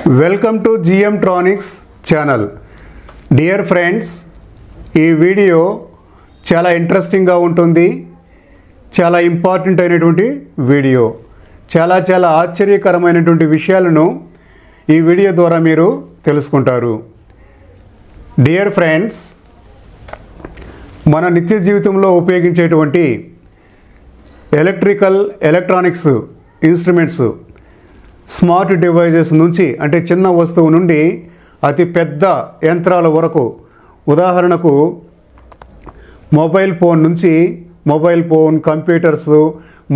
Welcome to GM ట్రానిక్స్ channel. Dear friends, ఈ video చాలా ఇంట్రెస్టింగ్గా ఉంటుంది. చాలా ఇంపార్టెంట్ అయినటువంటి వీడియో. చాలా ఆశ్చర్యకరమైనటువంటి విషయాలను ఈ వీడియో ద్వారా మీరు తెలుసుకుంటారు. డియర్ ఫ్రెండ్స్, మన నిత్య జీవితంలో ఉపయోగించేటువంటి ఎలక్ట్రానిక్స్ ఇన్స్ట్రుమెంట్స్, స్మార్ట్ డివైజెస్ నుంచి, అంటే చిన్న వస్తువు నుండి అతి పెద్ద యంత్రాల వరకు, ఉదాహరణకు మొబైల్ ఫోన్, కంప్యూటర్స్,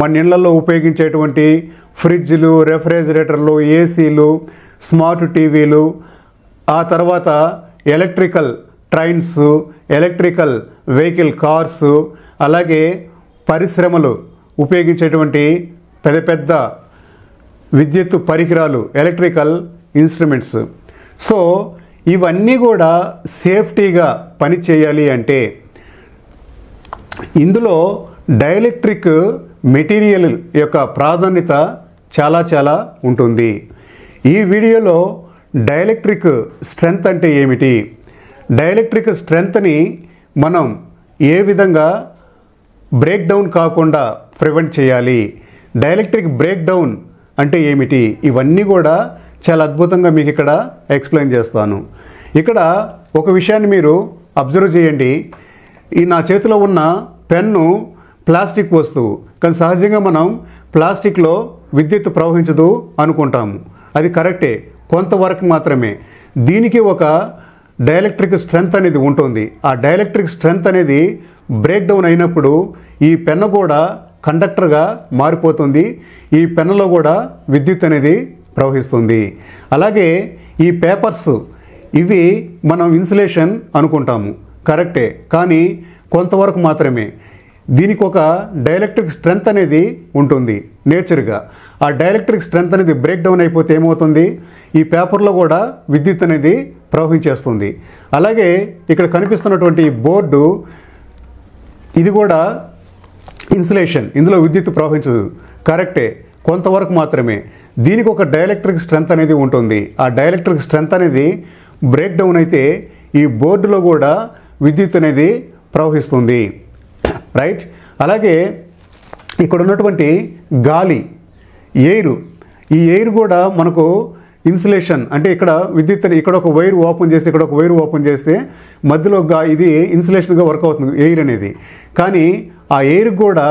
మన ఇళ్లలో ఉపయోగించేటువంటి ఫ్రిడ్జ్లు, రెఫ్రిజిరేటర్లు, ఏసీలు, స్మార్ట్ టీవీలు, ఆ తర్వాత electrical trains, electrical vehicle cars, అలాగే పరిశ్రమలు ఉపయోగించేటువంటి పెద్ద విద్యుత్ పరికరాలు, ఎలక్ట్రికల్ ఇన్స్ట్రుమెంట్స్. సో ఇవన్నీ కూడా సేఫ్టీగా పనిచేయాలి అంటే ఇందులో డైఎలక్ట్రిక్ మెటీరియల్ యొక్క ప్రాధాన్యత చాలా ఉంటుంది. ఈ వీడియోలో డైఎలక్ట్రిక్ స్ట్రెంగ్త్ అంటే ఏమిటి, డైఎలక్ట్రిక్ స్ట్రెంగ్త్ని మనం ఏ విధంగా బ్రేక్ డౌన్ కాకుండా ప్రివెంట్ చేయాలి, డైఎలక్ట్రిక్ బ్రేక్ డౌన్ అంటే ఏమిటి, ఇవన్నీ కూడా చాలా అద్భుతంగా మీకు ఇక్కడ ఎక్స్ప్లెయిన్ చేస్తాను. ఇక్కడ ఒక విషయాన్ని మీరు అబ్జర్వ్ చేయండి. ఈ నా చేతిలో ఉన్న పెన్ను ప్లాస్టిక్ వస్తువు, కానీ సహజంగా మనం ప్లాస్టిక్లో విద్యుత్ ప్రవహించదు అనుకుంటాము. అది కరెక్టే, కొంతవరకు మాత్రమే. దీనికి ఒక డైఎలక్ట్రిక్ స్ట్రెంగ్త్ అనేది ఉంటుంది. ఆ డైఎలక్ట్రిక్ స్ట్రెంగ్త్ అనేది బ్రేక్ డౌన్ అయినప్పుడు ఈ పెన్ను కూడా కండక్టర్గా మారిపోతుంది. ఈ పెన్నులో కూడా విద్యుత్ అనేది ప్రవహిస్తుంది. అలాగే ఈ పేపర్స్, ఇవి మనం ఇన్సులేషన్ అనుకుంటాము, కరెక్టే, కానీ కొంతవరకు మాత్రమే. దీనికి ఒక డైఎలక్ట్రిక్ స్ట్రెంగ్త్ అనేది ఉంటుంది నేచర్గా. ఆ డైఎలక్ట్రిక్ స్ట్రెంగ్త్ అనేది బ్రేక్ డౌన్ అయిపోతే ఏమవుతుంది, ఈ పేపర్లో కూడా విద్యుత్ అనేది ప్రవహించేస్తుంది. అలాగే ఇక్కడ కనిపిస్తున్నటువంటి ఈ బోర్డు, ఇది కూడా ఇన్సులేషన్, ఇందులో విద్యుత్ ప్రవహించదు, కరెక్టే, కొంతవరకు మాత్రమే. దీనికి ఒక డైఎలక్ట్రిక్ స్ట్రెంగ్త్ అనేది ఉంటుంది. ఆ డైఎలక్ట్రిక్ స్ట్రెంగ్త్ అనేది బ్రేక్ డౌన్ అయితే ఈ బోర్డులో కూడా విద్యుత్ అనేది ప్రవహిస్తుంది, రైట్. అలాగే ఇక్కడ ఉన్నటువంటి గాలి, ఈ ఎయిర్ కూడా మనకు ఇన్సులేషన్, అంటే ఇక్కడ విద్యుత్, ఇక్కడ ఒక వైర్ ఓపెన్ చేసి ఇక్కడ ఒక వైర్ ఓపెన్ చేస్తే మధ్యలో ఇది ఇన్సులేషన్గా వర్క్ అవుతుంది ఎయిర్ అనేది. కానీ ఆ ఎయిర్ కూడా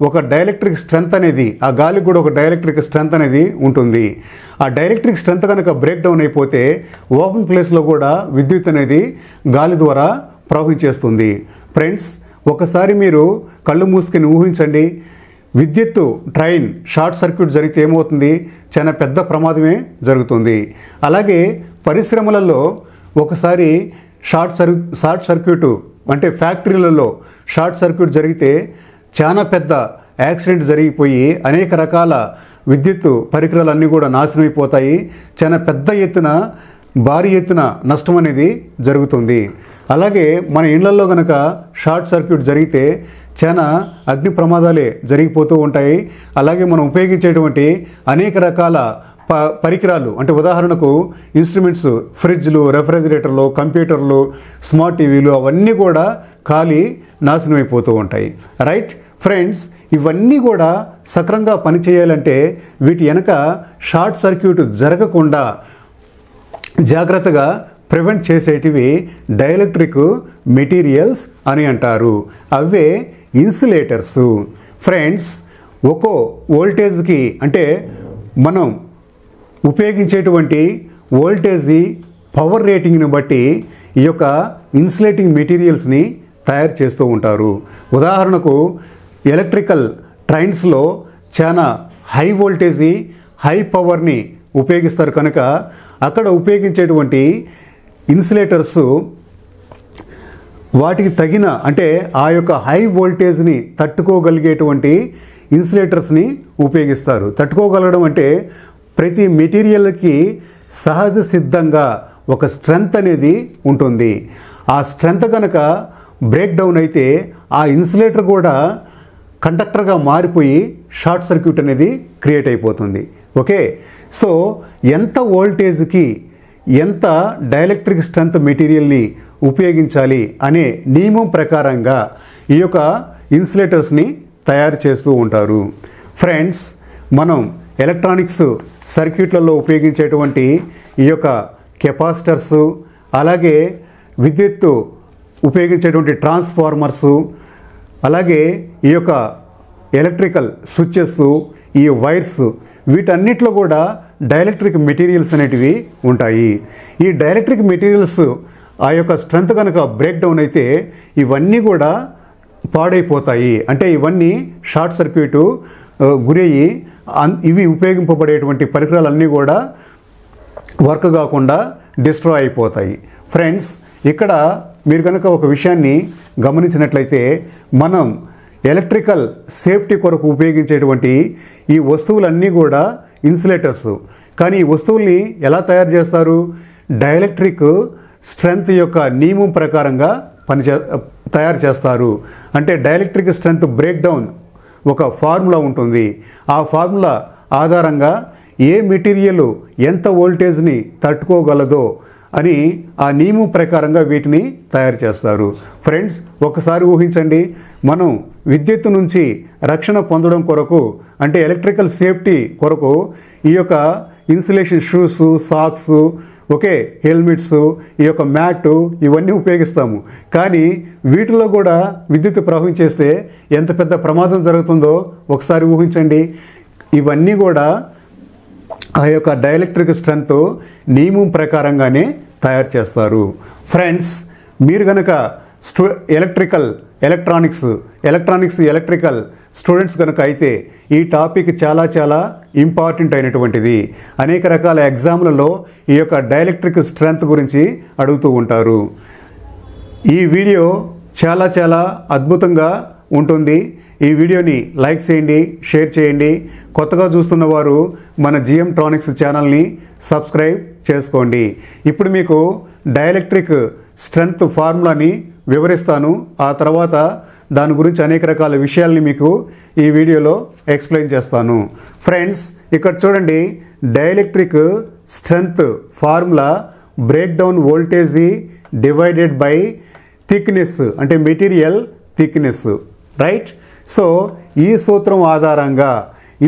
ఒక డైఎలక్ట్రిక్ స్ట్రెంగ్త్ అనేది, ఆ గాలికి కూడా ఒక డైఎలక్ట్రిక్ స్ట్రెంగ్త్ అనేది ఉంటుంది. ఆ డైఎలక్ట్రిక్ స్ట్రెంగ్త్ కనుక బ్రేక్ డౌన్ అయిపోతే ఓపెన్ ప్లేస్లో కూడా విద్యుత్ అనేది గాలి ద్వారా ప్రవహించేస్తుంది. ఫ్రెండ్స్, ఒకసారి మీరు కళ్ళు మూసుకొని ఊహించండి, విద్యుత్ ట్రైన్ షార్ట్ సర్క్యూట్ జరిగితే ఏమవుతుంది, చాలా పెద్ద ప్రమాదమే జరుగుతుంది. అలాగే పరిశ్రమలలో ఒకసారి షార్ట్ సర్క్యూట్, అంటే ఫ్యాక్టరీలలో షార్ట్ సర్క్యూట్ జరిగితే చాలా పెద్ద యాక్సిడెంట్ జరిగిపోయి అనేక రకాల విద్యుత్ పరికరాలన్నీ కూడా నాశనం అయిపోతాయి. చాలా పెద్ద ఎత్తున, భారీ ఎత్తున నష్టం అనేది జరుగుతుంది. అలాగే మన ఇళ్లలో కనుక షార్ట్ సర్క్యూట్ జరిగితే చాలా అగ్ని ప్రమాదాలే జరిగిపోతూ ఉంటాయి. అలాగే మనం ఉపయోగించేటువంటి అనేక రకాల పరికరాలు, అంటే ఉదాహరణకు ఇన్స్ట్రుమెంట్స్, ఫ్రిడ్జ్లు, రెఫ్రిజిరేటర్లు, కంప్యూటర్లు, స్మార్ట్ టీవీలు, అవన్నీ కూడా కాలి నాశనం అయిపోతూ ఉంటాయి, రైట్. ఫ్రెండ్స్, ఇవన్నీ కూడా సక్రమంగా పనిచేయాలంటే వీటి వెనక షార్ట్ సర్క్యూట్ జరగకుండా జాగ్రత్తగా ప్రివెంట్ చేసేటివి డైఎలక్ట్రిక్ మెటీరియల్స్ అని అంటారు. అవే ఇన్సులేటర్స్. ఫ్రెండ్స్, ఒక్కో వోల్టేజ్కి, అంటే మనం ఉపయోగించేటువంటి వోల్టేజ్ పవర్ రేటింగ్ని బట్టి ఈ యొక్క ఇన్సులేటింగ్ మెటీరియల్స్ని తయారు చేస్తూ ఉంటారు. ఉదాహరణకు ఎలక్ట్రికల్ ట్రైన్స్లో చాలా హై వోల్టేజ్, హై పవర్ని ఉపయోగిస్తారు కనుక అక్కడ ఉపయోగించేటువంటి ఇన్సులేటర్స్ వాటికి తగిన, అంటే ఆ యొక్క హై వోల్టేజ్ని తట్టుకోగలిగేటువంటి ఇన్సులేటర్స్ని ఉపయోగిస్తారు. తట్టుకోగలగడం అంటే ప్రతి మెటీరియల్కి సహజ సిద్ధంగా ఒక స్ట్రెంగ్త్ అనేది ఉంటుంది. ఆ స్ట్రెంగ్త్ కనుక బ్రేక్ డౌన్ అయితే ఆ ఇన్సులేటర్ కూడా కండక్టర్గా మారిపోయి షార్ట్ సర్క్యూట్ అనేది క్రియేట్ అయిపోతుంది. ఓకే, సో ఎంత వోల్టేజ్కి ఎంత డైఎలక్ట్రిక్ స్ట్రెంత్ మెటీరియల్ని ఉపయోగించాలి అనే నియమం ప్రకారంగా ఈ యొక్క ఇన్సులేటర్స్ని తయారు చేస్తూ ఉంటారు. ఫ్రెండ్స్, మనం ఎలక్ట్రానిక్స్ సర్క్యూట్లలో ఉపయోగించేటువంటి ఈ యొక్క కెపాసిటర్స్, అలాగే విద్యుత్తు ఉపయోగించేటువంటి ట్రాన్స్ఫార్మర్సు, అలాగే ఈ యొక్క ఎలక్ట్రికల్ స్విచ్చెస్, ఈ వైర్స్, వీటన్నిటిలో కూడా డైఎలక్ట్రిక్ మెటీరియల్స్ అనేటివి ఉంటాయి. ఈ డైఎలక్ట్రిక్ మెటీరియల్స్ ఆ యొక్క స్ట్రెంత్ కనుక బ్రేక్ డౌన్ అయితే ఇవన్నీ కూడా పాడైపోతాయి. అంటే ఇవన్నీ షార్ట్ సర్క్యూటు గురయ్యి ఇవి ఉపయోగింపబడేటువంటి పరికరాలన్నీ కూడా వర్క్ కాకుండా డిస్ట్రాయ్ అయిపోతాయి. ఫ్రెండ్స్, ఇక్కడ మీరు కనుక ఒక విషయాన్ని గమనించినట్లయితే, మనం ఎలక్ట్రికల్ సేఫ్టీ కొరకు ఉపయోగించేటువంటి ఈ వస్తువులన్నీ కూడా ఇన్సులేటర్స్. కానీ ఈ వస్తువుల్ని ఎలా తయారు చేస్తారు? డైఎలక్ట్రిక్ స్ట్రెంత్ యొక్క నియమం ప్రకారంగా తయారు చేస్తారు. అంటే డైఎలక్ట్రిక్ స్ట్రెంత్ బ్రేక్ డౌన్ ఒక ఫార్ములా ఉంటుంది. ఆ ఫార్ములా ఆధారంగా ఏ మెటీరియల్ ఎంత వోల్టేజ్ని తట్టుకోగలదో అని ఆ నియమం ప్రకారంగా వీటిని తయారు చేస్తారు. ఫ్రెండ్స్, ఒకసారి ఊహించండి, మనం విద్యుత్తు నుంచి రక్షణ పొందడం కొరకు, అంటే ఎలక్ట్రికల్ సేఫ్టీ కొరకు ఈ యొక్క insulation shoes, socks, okay, helmets, ఈ యొక్క మ్యాట్, ఇవన్నీ ఉపయోగిస్తాము. కానీ వీటిలో కూడా విద్యుత్ ప్రవహించేస్తే ఎంత పెద్ద ప్రమాదం జరుగుతుందో ఒకసారి ఊహించండి. ఇవన్నీ కూడా ఆ యొక్క డైఎలక్ట్రిక్ స్ట్రెంత్ నియమం ప్రకారంగానే తయారు చేస్తారు. ఫ్రెండ్స్, మీరు కనుక ఎలక్ట్రికల్ స్టూడెంట్స్ కనుక అయితే ఈ టాపిక్ చాలా చాలా ఇంపార్టెంట్ అయినటువంటిది. అనేక రకాల ఎగ్జామ్లలో ఈ యొక్క డైఎలక్ట్రిక్ స్ట్రెంత్ గురించి అడుగుతూ ఉంటారు. ఈ వీడియో చాలా చాలా అద్భుతంగా ఉంటుంది. ఈ వీడియోని లైక్ చేయండి, షేర్ చేయండి. కొత్తగా చూస్తున్న వారు మన జిఎం ట్రానిక్స్ ఛానల్ని సబ్స్క్రైబ్ చేసుకోండి. ఇప్పుడు మీకు డైఎలక్ట్రిక్ స్ట్రెంత్ ఫార్ములాని వివరిస్తాను. ఆ తర్వాత దాని గురించి అనేక రకాల విషయాల్ని మీకు ఈ వీడియోలో ఎక్స్ప్లెయిన్ చేస్తాను. ఫ్రెండ్స్, ఇక్కడ చూడండి, dielectric strength formula break down voltage divided by thickness, అంటే మెటీరియల్ థిక్నెస్, రైట్? సో ఈ సూత్రం ఆధారంగా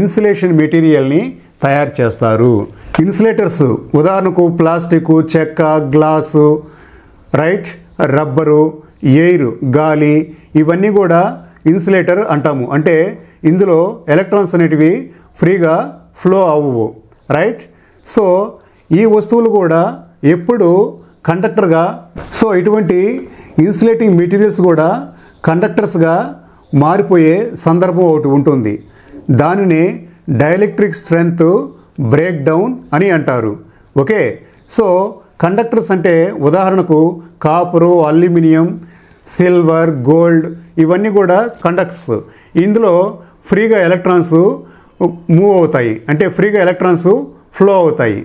ఇన్సులేషన్ మెటీరియల్ని తయారు చేస్తారు. ఇన్సులేటర్స్ ఉదాహరణకు ప్లాస్టిక్, చెక్క, గ్లాసు, రైట్, రబ్బరు, ఎయిర్, గాలి, ఇవన్నీ కూడా ఇన్సులేటర్ అంటాము. అంటే ఇందులో ఎలక్ట్రాన్స్ అనేటివి ఫ్రీగా ఫ్లో అవ్వవు, రైట్? సో ఈ వస్తువులు కూడా ఎప్పుడు కండక్టర్గా, సో ఇటువంటి ఇన్సులేటింగ్ మెటీరియల్స్ కూడా కండక్టర్స్గా మారిపోయే సందర్భం ఒకటి ఉంటుంది. దానినే డైఎలక్ట్రిక్ స్ట్రెంత్ బ్రేక్ డౌన్ అని అంటారు. ఓకే, సో కండక్టర్స్ అంటే ఉదాహరణకు కాపరు, అల్యూమినియం, సిల్వర్, గోల్డ్, ఇవన్నీ కూడా కండక్టర్స్. ఇందులో ఫ్రీగా ఎలక్ట్రాన్స్ మూవ్ అవుతాయి, అంటే ఫ్రీగా ఎలక్ట్రాన్స్ ఫ్లో అవుతాయి.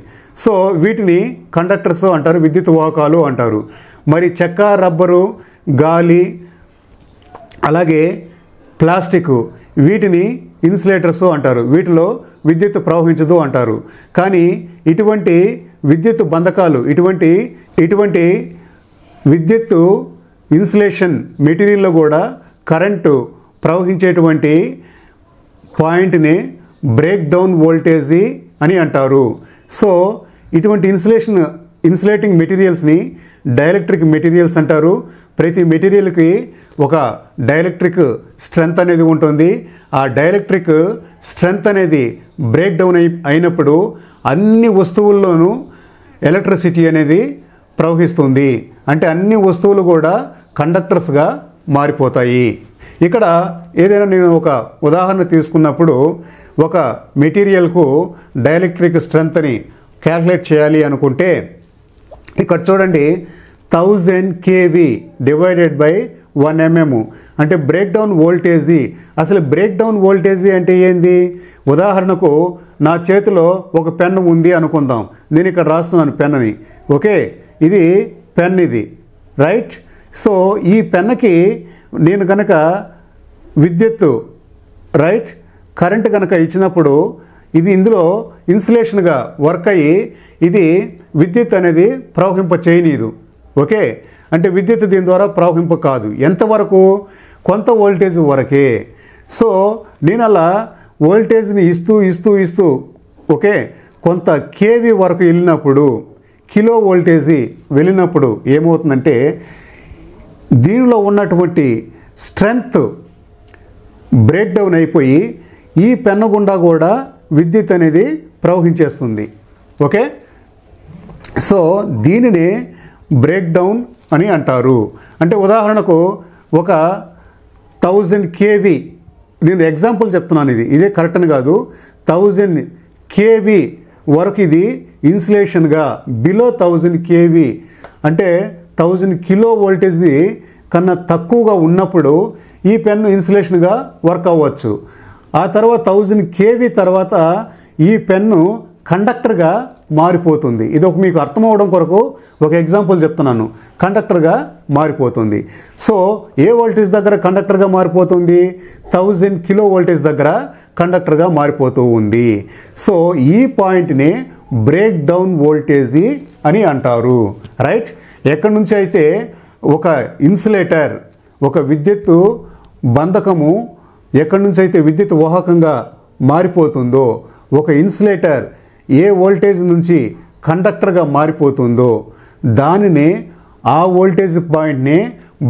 సో వీటిని కండక్టర్స్ అంటారు, విద్యుత్ వాహకాలు అంటారు. మరి చెక్క, రబ్బరు, గాలి, అలాగే ప్లాస్టిక్, వీటిని ఇన్సులేటర్స్ అంటారు. వీటిలో విద్యుత్ ప్రవహించదు అంటారు. కానీ ఇటువంటి విద్యుత్ బంధకాలు, ఇటువంటి విద్యుత్తు ఇన్సులేషన్ మెటీరియల్లో కూడా కరెంటు ప్రవహించేటువంటి పాయింట్ని బ్రేక్ డౌన్ వోల్టేజ్ అని అంటారు. సో ఇటువంటి ఇన్సులేటింగ్ మెటీరియల్స్ని డైఎలక్ట్రిక్ మెటీరియల్స్ అంటారు. ప్రతి మెటీరియల్కి ఒక డైఎలక్ట్రిక్ స్ట్రెంత్ అనేది ఉంటుంది. ఆ డైఎలక్ట్రిక్ స్ట్రెంత్ అనేది బ్రేక్ డౌన్ అయినప్పుడు అన్ని వస్తువుల్లోనూ ఎలక్ట్రిసిటీ అనేది ప్రవహిస్తుంది. అంటే అన్ని వస్తువులు కూడా కండక్టర్స్గా మారిపోతాయి. ఇక్కడ ఏదైనా నేను ఒక ఉదాహరణ తీసుకున్నప్పుడు ఒక మెటీరియల్కు డైఎలక్ట్రిక్ స్ట్రెంత్ని క్యాల్కులేట్ చేయాలి అనుకుంటే ఇక్కడ చూడండి, 1000 kV డివైడెడ్ బై 1 mm, అంటే బ్రేక్ డౌన్ వోల్టేజీ. అసలు బ్రేక్ డౌన్ వోల్టేజీ అంటే ఏంది? ఉదాహరణకు నా చేతిలో ఒక పెన్ ఉంది అనుకుందాం. నేను ఇక్కడ రాస్తున్నాను పెన్ని. ఓకే, ఇది పెన్, ఇది రైట్. సో ఈ పెన్నుకి నేను కనుక విద్యుత్తు రైట్. కరెంట్ కనుక ఇచ్చినప్పుడు ఇది ఇందులో ఇన్సులేషన్గా వర్క్ అయ్యి ఇది విద్యుత్ అనేది ప్రవహింప చేయనీదు. ఓకే, అంటే విద్యుత్ దీని ద్వారా ప్రవహింప కాదు. ఎంతవరకు? కొంత వోల్టేజ్ వరకే. సో నేను అలా వోల్టేజ్ని ఇస్తూ ఓకే కొంత కేవీ వరకు వెళ్ళినప్పుడు, కిలో వోల్టేజీ వెళ్ళినప్పుడు ఏమవుతుందంటే దీనిలో ఉన్నటువంటి స్ట్రెంగ్త్ బ్రేక్ డౌన్ అయిపోయి ఈ పెన్ను గుండా కూడా విద్యుత్ అనేది ప్రవహించేస్తుంది. ఓకే, సో దీనినే బ్రేక్ డౌన్ అని అంటారు. అంటే ఉదాహరణకు ఒక 1000 kV, నేను ఎగ్జాంపుల్ చెప్తున్నాను, ఇదే కరెక్ట్ అని కాదు, 1000 kV వరకు ఇది ఇన్సులేషన్గా, బిలో 1000 kV అంటే 1000 కిలో వోల్టేజ్ కన్నా తక్కువగా ఉన్నప్పుడు ఈ పెన్ను ఇన్సులేషన్గా వర్క్ అవ్వచ్చు. ఆ తర్వాత 1000 kV తర్వాత ఈ పెన్ను కండక్టర్గా మారిపోతుంది. ఇది ఒక మీకు అర్థమవడం కొరకు ఒక ఎగ్జాంపుల్ చెప్తున్నాను. కండక్టర్గా మారిపోతుంది. సో ఏ వోల్టేజ్ దగ్గర కండక్టర్గా మారిపోతుంది? 1000 కిలో వోల్టేజ్ దగ్గర కండక్టర్గా మారిపోతూ ఉంది. సో ఈ పాయింట్ని బ్రేక్ డౌన్ వోల్టేజీ అని అంటారు. రైట్. ఎక్కడి నుంచి అయితే ఒక ఇన్సులేటర్, ఒక విద్యుత్తు బంధకము ఎక్కడి నుంచి అయితే విద్యుత్ వాహకంగా మారిపోతుందో, ఒక ఇన్సులేటర్ ఏ వోల్టేజ్ నుంచి కండక్టర్గా మారిపోతుందో దానినే, ఆ వోల్టేజ్ పాయింట్నే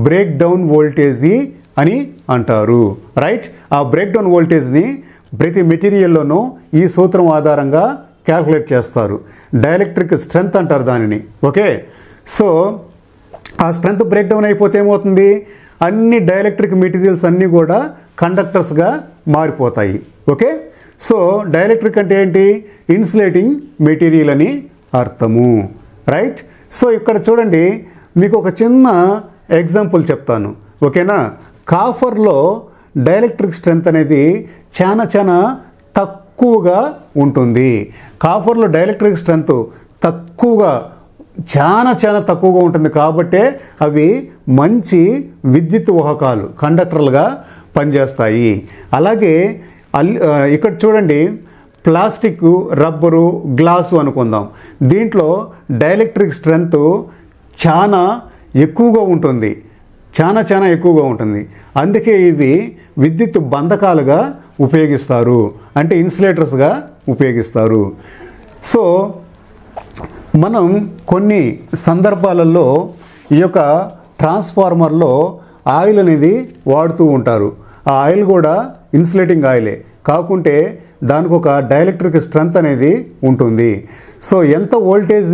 బ్రేక్ డౌన్ వోల్టేజీ అని అంటారు. రైట్. ఆ బ్రేక్ డౌన్ వోల్టేజ్ని ప్రతి మెటీరియల్లోనూ ఈ సూత్రం ఆధారంగా క్యాల్కులేట్ చేస్తారు. డైఎలక్ట్రిక్ స్ట్రెంగ్త్ అంటారు దానిని. ఓకే, సో ఆ స్ట్రెంగ్త్ బ్రేక్ డౌన్ అయిపోతే ఏమవుతుంది? అన్ని డైఎలక్ట్రిక్ మెటీరియల్స్ అన్నీ కూడా కండక్టర్స్గా మారిపోతాయి. ఓకే, సో డైఎలక్ట్రిక్ అంటే ఏంటి? ఇన్సులేటింగ్ మెటీరియల్ అని అర్థము. రైట్. సో ఇక్కడ చూడండి, మీకు ఒక చిన్న ఎగ్జాంపుల్ చెప్తాను. ఓకేనా? కాపర్లో డైఎలక్ట్రిక్ స్ట్రెంగ్త్ అనేది చాలా తక్కువగా ఉంటుంది. కాపర్లో డైఎలక్ట్రిక్ స్ట్రెంగ్త్ చాలా తక్కువగా ఉంటుంది. కాబట్టే అవి మంచి విద్యుత్ వాహకాలు, కండక్టర్లుగా పనిచేస్తాయి. అలాగే ఇక్కడ చూడండి, ప్లాస్టిక్, రబ్బరు, గ్లాసు అనుకుందాం. దీంట్లో డైఎలక్ట్రిక్ స్ట్రెంగ్త్ చాలా ఎక్కువగా ఉంటుంది. చాలా ఎక్కువగా ఉంటుంది. అందుకే ఇవి విద్యుత్ బంధకాలుగా ఉపయోగిస్తారు, అంటే ఇన్సులేటర్స్గా ఉపయోగిస్తారు. సో మనం కొన్ని సందర్భాలలో ఈ యొక్క ట్రాన్స్ఫార్మర్లో ఆయిల్ అనేది వాడుతూ ఉంటారు. ఆ ఆయిల్ కూడా ఇన్సులేటింగ్ ఆయిలే, కాకుంటే దానికి ఒక డైఎలక్ట్రిక్ స్ట్రెంగ్త్ అనేది ఉంటుంది. సో ఎంత వోల్టేజ్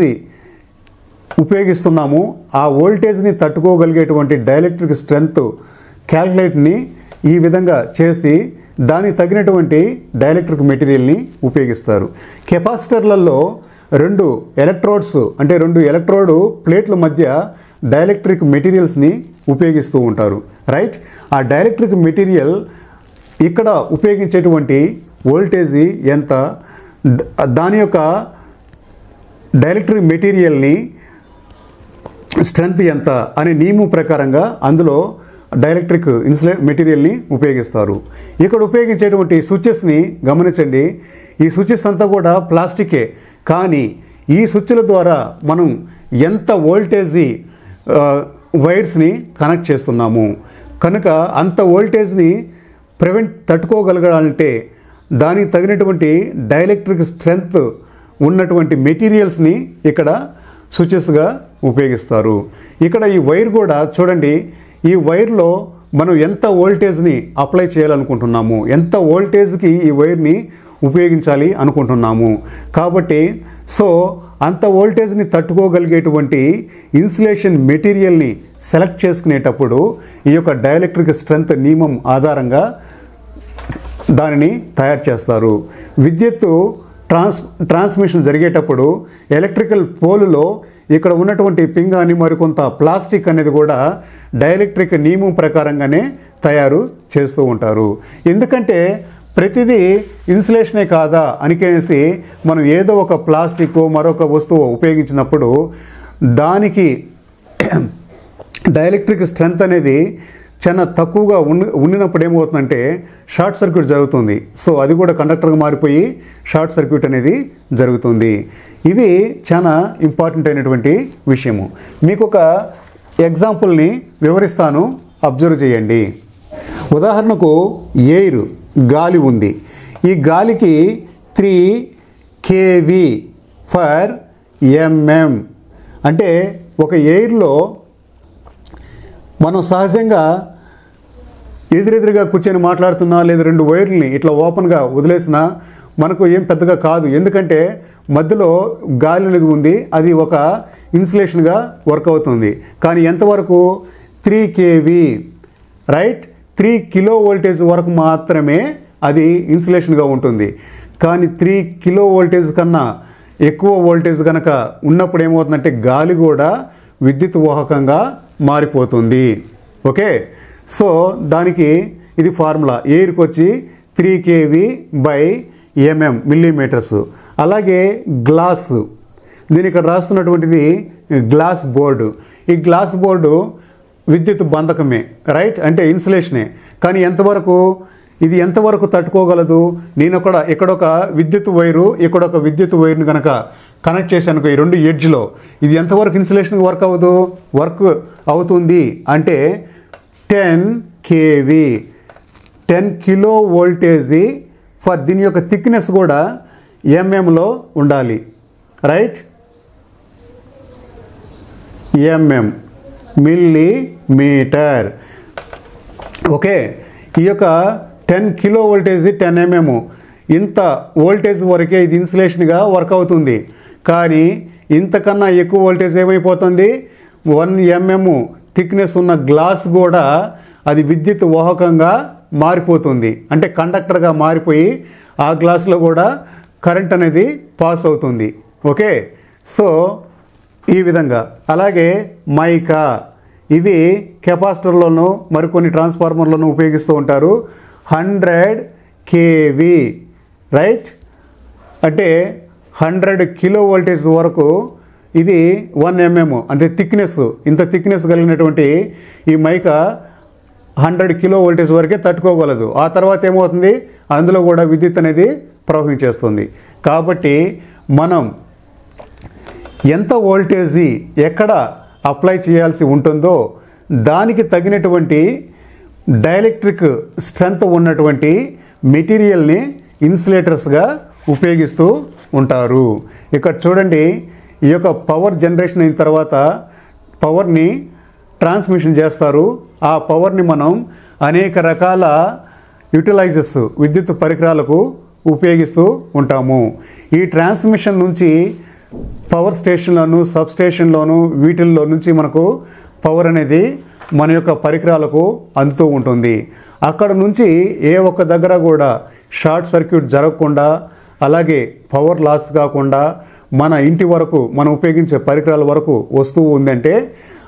ఉపయోగిస్తున్నాము ఆ వోల్టేజ్ని తట్టుకోగలిగేటువంటి డైఎలక్ట్రిక్ స్ట్రెంగ్త్ క్యాల్కులేట్ని ఈ విధంగా చేసి దానికి తగినటువంటి డైఎలక్ట్రిక్ మెటీరియల్ని ఉపయోగిస్తారు. కెపాసిటర్లలో 2 ఎలక్ట్రోడ్స్, అంటే 2 ఎలక్ట్రోడ్ ప్లేట్ల మధ్య డైఎలక్ట్రిక్ మెటీరియల్స్ని ఉపయోగిస్తూ ఉంటారు. రైట్. ఆ డైఎలక్ట్రిక్ మెటీరియల్ ఇక్కడ ఉపయోగించేటువంటి వోల్టేజీ ఎంత, దాని యొక్క డైఎలక్ట్రిక్ మెటీరియల్ని స్ట్రెంగ్త్ ఎంత అనే నియమం ప్రకారంగా అందులో డైఎలక్ట్రిక్ మెటీరియల్ని ఉపయోగిస్తారు. ఇక్కడ ఉపయోగించేటువంటి స్విచెస్ని గమనించండి. ఈ స్విచెస్ అంతా కూడా ప్లాస్టికే, కానీ ఈ స్విచ్ల ద్వారా మనం ఎంత వోల్టేజీ వైర్స్ని కనెక్ట్ చేస్తున్నాము కనుక అంత వోల్టేజ్ని తట్టుకోగలగాలంటే దానికి తగినటువంటి డైఎలక్ట్రిక్ స్ట్రెంగ్త్ ఉన్నటువంటి మెటీరియల్స్ని ఇక్కడ స్విచెస్గా ఉపయోగిస్తారు. ఇక్కడ ఈ వైర్ కూడా చూడండి, ఈ వైర్లో మనం ఎంత వోల్టేజ్ని అప్లై చేయాలనుకుంటున్నాము, ఎంత వోల్టేజ్కి ఈ వైర్ని ఉపయోగించాలి అనుకుంటున్నాము. కాబట్టి సో అంత వోల్టేజ్ని తట్టుకోగలిగేటువంటి ఇన్సులేషన్ మెటీరియల్ని సెలెక్ట్ చేసుకునేటప్పుడు ఈ యొక్క డైఎలక్ట్రిక్ స్ట్రెంగ్త్ నియమం ఆధారంగా దానిని తయారు చేస్తారు. విద్యుత్తు ట్రాన్స్మిషన్ జరిగేటప్పుడు ఎలక్ట్రికల్ పోలులో ఇక్కడ ఉన్నటువంటి పింగాని మరికొంత ప్లాస్టిక్ అనేది కూడా డైఎలక్ట్రిక్ నియమం ప్రకారంగానే తయారు చేస్తూ ఉంటారు. ఎందుకంటే ప్రతిదీ ఇన్సులేషనే కాదా అనికేసి మనం ఏదో ఒక ప్లాస్టిక్ మరొక వస్తువు ఉపయోగించినప్పుడు దానికి డైఎలక్ట్రిక్ స్ట్రెంగ్త్ అనేది చాలా తక్కువగా ఉండినప్పుడు ఏమవుతుందంటే షార్ట్ సర్క్యూట్ జరుగుతుంది. సో అది కూడా కండక్టర్గా మారిపోయి షార్ట్ సర్క్యూట్ అనేది జరుగుతుంది. ఇవి చాలా ఇంపార్టెంట్ అయినటువంటి విషయము. మీకు ఒక ఎగ్జాంపుల్ని వివరిస్తాను, అబ్జర్వ్ చేయండి. ఉదాహరణకు ఎయిర్, గాలి ఉంది. ఈ గాలికి 3 kV ఫర్ mm. అంటే ఒక ఎయిర్లో మనం సహజంగా ఎదురెదురుగా కూర్చొని మాట్లాడుతున్నా లేదా 2 వైర్లని ఇట్లా ఓపెన్గా వదిలేసినా మనకు ఏం పెద్దగా కాదు. ఎందుకంటే మధ్యలో గాలి అనేది ఉంది, అది ఒక ఇన్సులేషన్గా వర్క్ అవుతుంది. కానీ ఎంతవరకు 3 kV, రైట్, 3 కిలో వోల్టేజ్ వరకు మాత్రమే అది ఇన్సులేషన్గా ఉంటుంది. కానీ 3 కిలో వోల్టేజ్ కన్నా ఎక్కువ వోల్టేజ్ కనుక ఉన్నప్పుడు ఏమవుతుందంటే గాలి కూడా విద్యుత్ వాహకంగా మారిపోతుంది. ఓకే, సో దానికి ఇది ఫార్ములా. ఎయిర్కి వచ్చి 3 kV బై mm, మిల్లీమీటర్స్. అలాగే గ్లాసు, దీని ఇక్కడ రాస్తున్నటువంటిది గ్లాస్ బోర్డు. ఈ గ్లాస్ బోర్డు విద్యుత్ బంధకమే, రైట్, అంటే ఇన్సులేషనే. కానీ ఇది ఎంతవరకు తట్టుకోగలదు? నేను ఇక్కడ ఒక విద్యుత్ వైరు, ఇక్కడ ఒక విద్యుత్ వైర్ని కనుక కనెక్ట్ చేశాను ఈ 2 ఎడ్జ్లో, ఇది ఎంతవరకు ఇన్సులేషన్కి వర్క్ అవుతుంది అంటే 10 kV, 10 కిలో వోల్టేజ్ ఫర్. దీని యొక్క థిక్నెస్ కూడా mm ఉండాలి, రైట్, mm, మిల్లీమీటర్. ఓకే, ఈ యొక్క 10 కిలో వోల్టేజ్ 10 mm, ఇంత వోల్టేజ్ వరకే ఇది ఇన్సులేషన్గా వర్క్ అవుతుంది. కానీ ఇంతకన్నా ఎక్కువ వోల్టేజ్ ఏమైపోతుంది, 1 mm థిక్నెస్ ఉన్న గ్లాస్ కూడా అది విద్యుత్ వాహకంగా మారిపోతుంది. అంటే కండక్టర్గా మారిపోయి ఆ గ్లాసులో కూడా కరెంట్ అనేది పాస్ అవుతుంది. ఓకే, సో ఈ విధంగా. అలాగే మైకా, ఇవి కెపాసిటర్లోనూ మరికొన్ని ట్రాన్స్ఫార్మర్లను ఉపయోగిస్తూ ఉంటారు. 100 kV, రైట్, అంటే 100 కిలో వోల్టేజ్ వరకు ఇది 1 mm అంటే థిక్నెస్, ఇంత థిక్నెస్ కలిగినటువంటి ఈ మైకా 100 కిలో వోల్టేజ్ వరకే తట్టుకోగలదు. ఆ తర్వాత ఏమవుతుంది, అందులో కూడా విద్యుత్ అనేది ప్రవహించేస్తుంది. కాబట్టి మనం ఎంత వోల్టేజీ ఎక్కడ అప్లై చేయాల్సి ఉంటుందో దానికి తగినటువంటి డైఎలక్ట్రిక్ స్ట్రెంత్ ఉన్నటువంటి మెటీరియల్ని ఇన్సులేటర్స్గా ఉపయోగిస్తూ ఉంటారు. ఇక్కడ చూడండి, ఈ యొక్క పవర్ జనరేషన్ అయిన తర్వాత పవర్ని ట్రాన్స్మిషన్ చేస్తారు. ఆ పవర్ని మనం అనేక రకాల యూటిలైజర్స్, విద్యుత్ పరికరాలకు ఉపయోగిస్తూ ఉంటాము. ఈ ట్రాన్స్మిషన్ నుంచి పవర్ స్టేషన్లోను, సబ్ స్టేషన్లోను, వీటిల్లో నుంచి మనకు పవర్ అనేది మన యొక్క పరికరాలకు అందుతూ ఉంటుంది. అక్కడ నుంచి ఏ ఒక్క దగ్గర కూడా షార్ట్ సర్క్యూట్ జరగకుండా, అలాగే పవర్ లాస్ కాకుండా మన ఇంటి వరకు మనం ఉపయోగించే పరికరాల వరకు వస్తువు ఉందంటే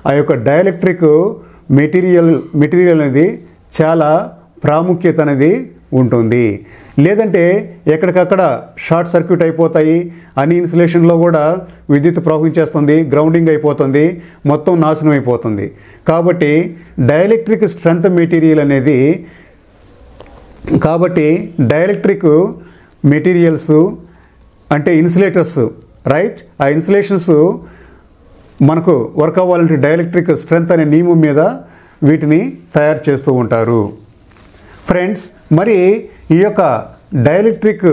ఆ యొక్క డైఎలక్ట్రిక్ మెటీరియల్ అనేది చాలా ప్రాముఖ్యత అనేది ఉంటుంది. లేదంటే ఎక్కడికక్కడ షార్ట్ సర్క్యూట్ అయిపోతాయి, అన్ని ఇన్సులేషన్లో కూడా విద్యుత్ ప్రవహించేస్తుంది, గ్రౌండింగ్ అయిపోతుంది, మొత్తం నాశనం అయిపోతుంది. కాబట్టి డైఎలక్ట్రిక్ స్ట్రెంత్ మెటీరియల్ అనేది, కాబట్టి డైఎలక్ట్రిక్ మెటీరియల్స్ అంటే ఇన్సులేటర్స్, రైట్, ఆ ఇన్సులేషన్స్ మనకు వర్క్ అవ్వాలంటే డైఎలక్ట్రిక్ స్ట్రెంత్ అనే నియమం మీద వీటిని తయారు చేస్తూ ఉంటారు. ఫ్రెండ్స్, మరి ఈ యొక్క డైఎలక్ట్రిక్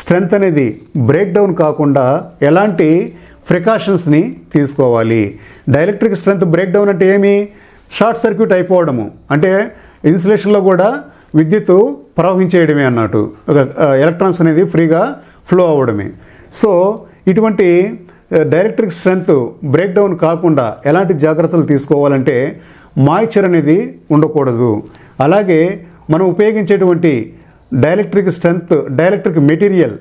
స్ట్రెంత్ అనేది బ్రేక్ డౌన్ కాకుండా ఎలాంటి ప్రికాషన్స్ని తీసుకోవాలి? డైఎలక్ట్రిక్ స్ట్రెంత్ బ్రేక్ డౌన్ అంటే ఏమి? షార్ట్ సర్క్యూట్ అయిపోవడము, అంటే ఇన్సులేషన్లో కూడా విద్యుత్ ప్రవహించేయడమే అన్నట్టు, ఎలక్ట్రాన్స్ అనేది ఫ్రీగా ఫ్లో అవ్వడమే. సో ఇటువంటి డైఎలక్ట్రిక్ స్ట్రెంత్ బ్రేక్ డౌన్ కాకుండా ఎలాంటి జాగ్రత్తలు తీసుకోవాలంటే మాయిశ్చర్ అనేది ఉండకూడదు. అలాగే మనం ఉపయోగించేటువంటి డైఎలక్ట్రిక్ మెటీరియల్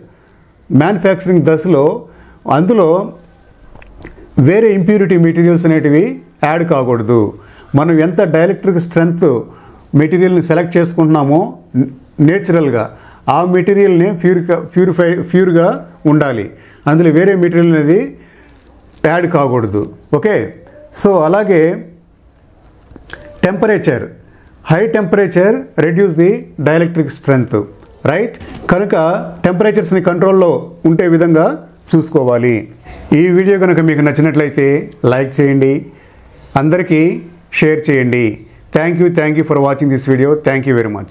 మ్యానుఫ్యాక్చరింగ్ దశలో అందులో వేరే ఇంప్యూరిటీ మెటీరియల్స్ అనేటివి యాడ్ కాకూడదు. మనం ఎంత డైఎలక్ట్రిక్ స్ట్రెంత్ మెటీరియల్ని సెలెక్ట్ చేసుకుంటున్నామో నేచురల్గా ఆ మెటీరియల్ని ప్యూర్గా ఉండాలి, అందులో వేరే మెటీరియల్ అనేది యాడ్ కాకూడదు. ఓకే, సో అలాగే temperature, high temperature reduce the dielectric strength, right? కనుక టెంపరేచర్స్ని కంట్రోల్లో ఉండే విధంగా చూసుకోవాలి. ఈ వీడియో కనుక మీకు నచ్చినట్లయితే లైక్ చేయండి, అందరికీ షేర్ చేయండి. Thank you for watching this video. Thank you very much.